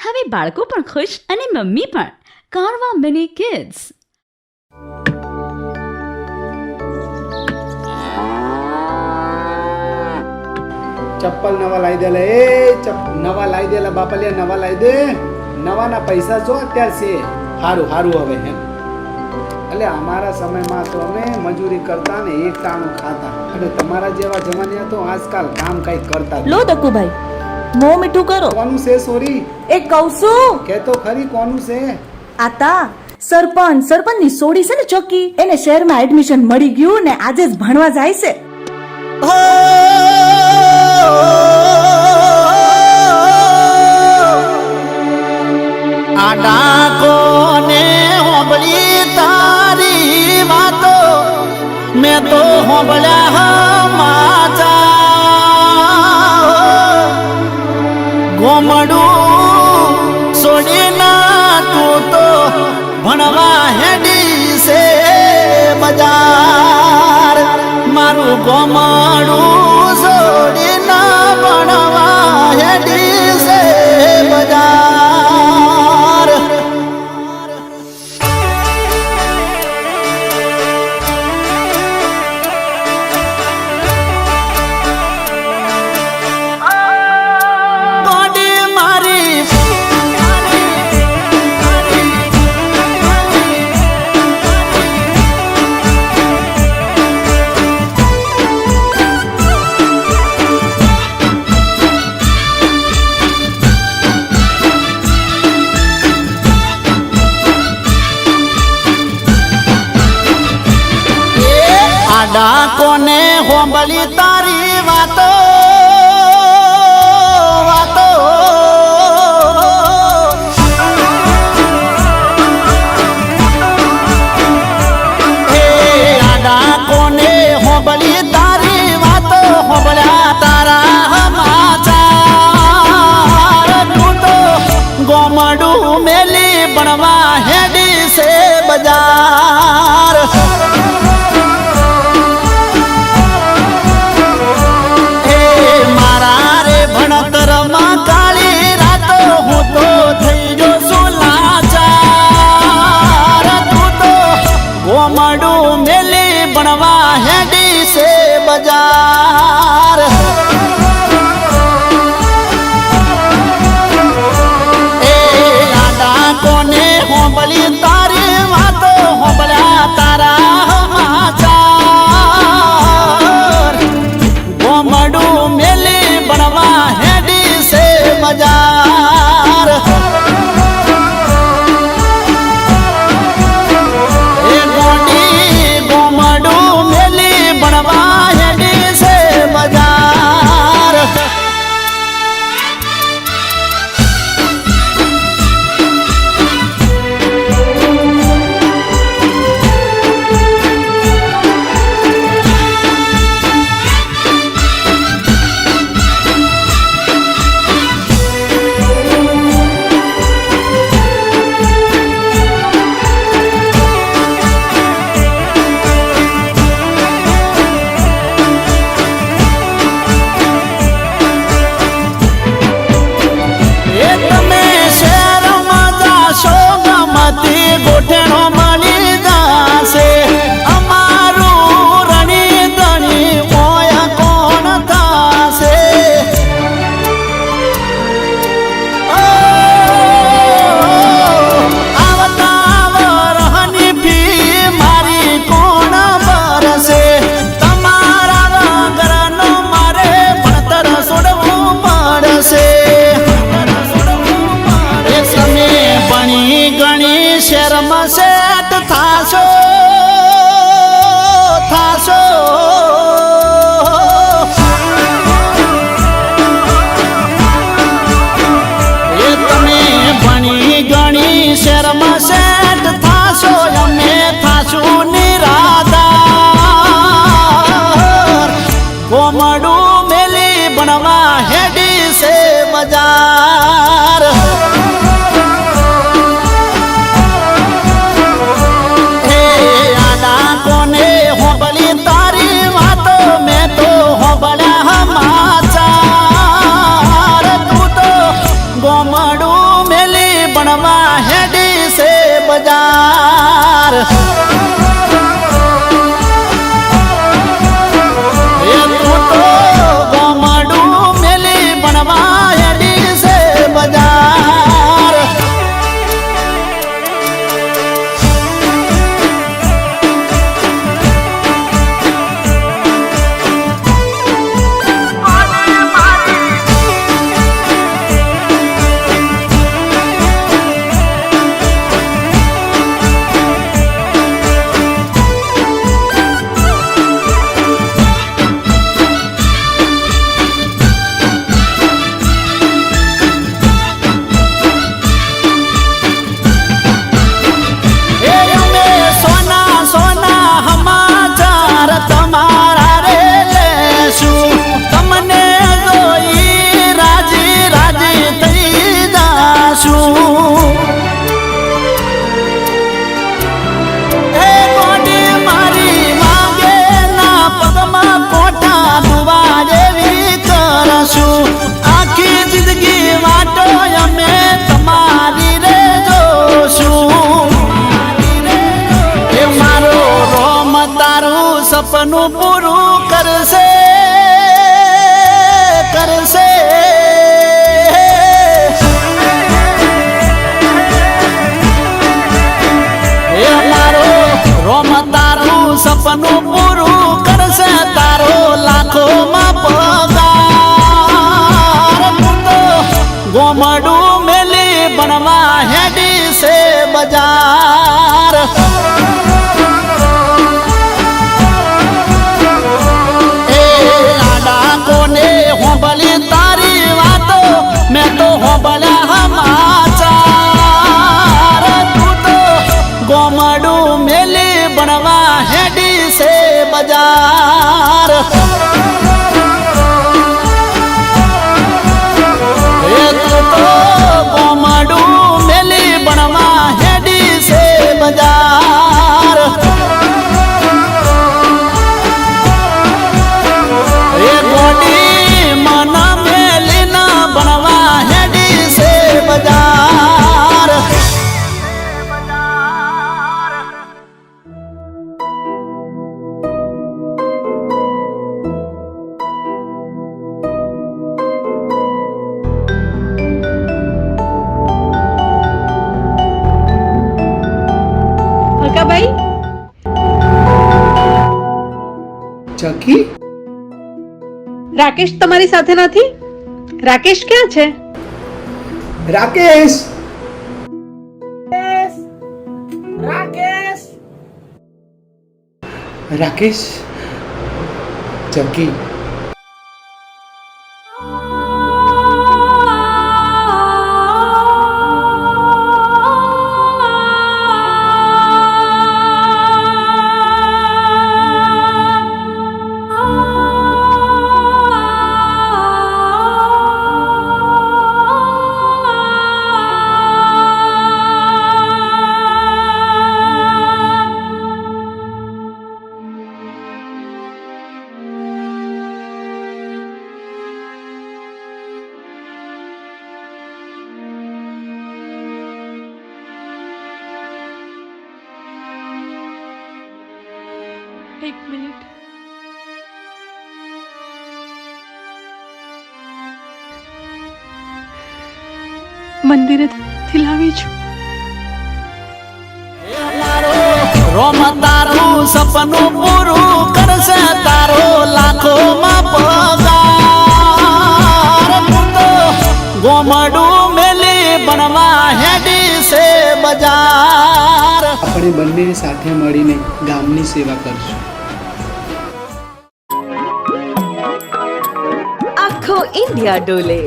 હવે બાળકો પણ ખુશ અને મમ્મી પણ. Carvaan mini kids. ચપ્પલ નવા લાવી દે લે. નવા લાવી દે લા બાપલિયા, નવા લાવી દે. નવાના પૈસા જો અત્યારે છે. હારું હારું હવે એમ. એટલે અમારા સમયમાં તો અમે મજૂરી કરતા ને એક ટાણું ખાતા, અને તમારા જેવા જમાના તો આજકાલ કામ કઈ કરતા લો દકુભાઈ, મો મીઠું કરો. કોનું છે સોરી? એ કહું છું કે તો ખરી કોનું છે? આતા સરપંચ ની સોડી છે ને ચોકી, એને શહેરમાં એડમિશન મળી ગયું ને આજે જ ભણવા જાય છે. આડા કોને હોબળી તારી વાતો, મેં તો હોબળ્યા માચા. ગોમડું છોડીના તું તો ભણવા હેડી છે બજાર. મારું ગોમડું છોડીના ભણવા હેડી છે બજાર. આડા કોને હોંબળી તારી વાતો, વાતો. હે આડા કોને હોંબળી તારી વાતો, હોંબળ્યા તારા સમાચાર. તું તો ગોમડું મેલી ભણવા હેડી છે બજાર. ગોમડું મેલી ભણવા હેડી છે બજાર. એ આડા કોને હોંબળી તારી વાતો, હોંબળ્યા તારા સમાચાર. ગોમડું મેલી ભણવા હેડી છે બજાર. ગોઠેણો મળી જાશે, અમારું રણી ધણી મોય કોણ થાશે. આવતા વરહની ફી મારી કોણ ભરશે. તમારા વગરનો મારે ભણતર છોડવું પડશે. તમે ભણી ગણી શેરમાં સેટ થાશો, થાશો. એ તમે ભણી ગણી શેરમાં સેટ થાશો, અમે થાશું નિરાધાર. ગોમડું મેલી ભણવા હેડી છે બજાર. ગોમડું મેલી બનવા હેડી છે બજાર એ તું તો ગોમડું મેલી બનવા હેડી છે બજાર આખી જિંદગી વાટો અમે તમારી રે જોશું એ મારો રોમ તારું સપનું પૂરું કરશે કરશે એ મારો રોમ તારું સપનું પૂરું કરશે તારો લાખોમાં પગાર ગોમડું મેલી બનવા હેડી છે બજાર એ આડા કોને હોંભળી તારી વાતો મેં તો હોંભળ્યા સમાચાર તું તો ગોમડું મેલી બનવા હેડી છે બજાર ગોમડું મેલી બનવા હેડી છે બજાર એ ગોડી મન મેલી ના બનવા હેડી છે બજાર ભાઈ ચકી રાકેશ તમારી સાથે નથી? રાકેશ ક્યાં છે? રાકેશ રાકેશ ચકી એક મિનિટ. મંદિરેથી લાવી છું. રોમ તારું સપનું પૂરું કરશે તારો લાખોમાં પગાર ગોમડું મેલી બનવા હેડી છે બજાર આપણે બંને સાથે મળીને ગામની સેવા કરશું. આખો ઇન્ડિયા ડોલે.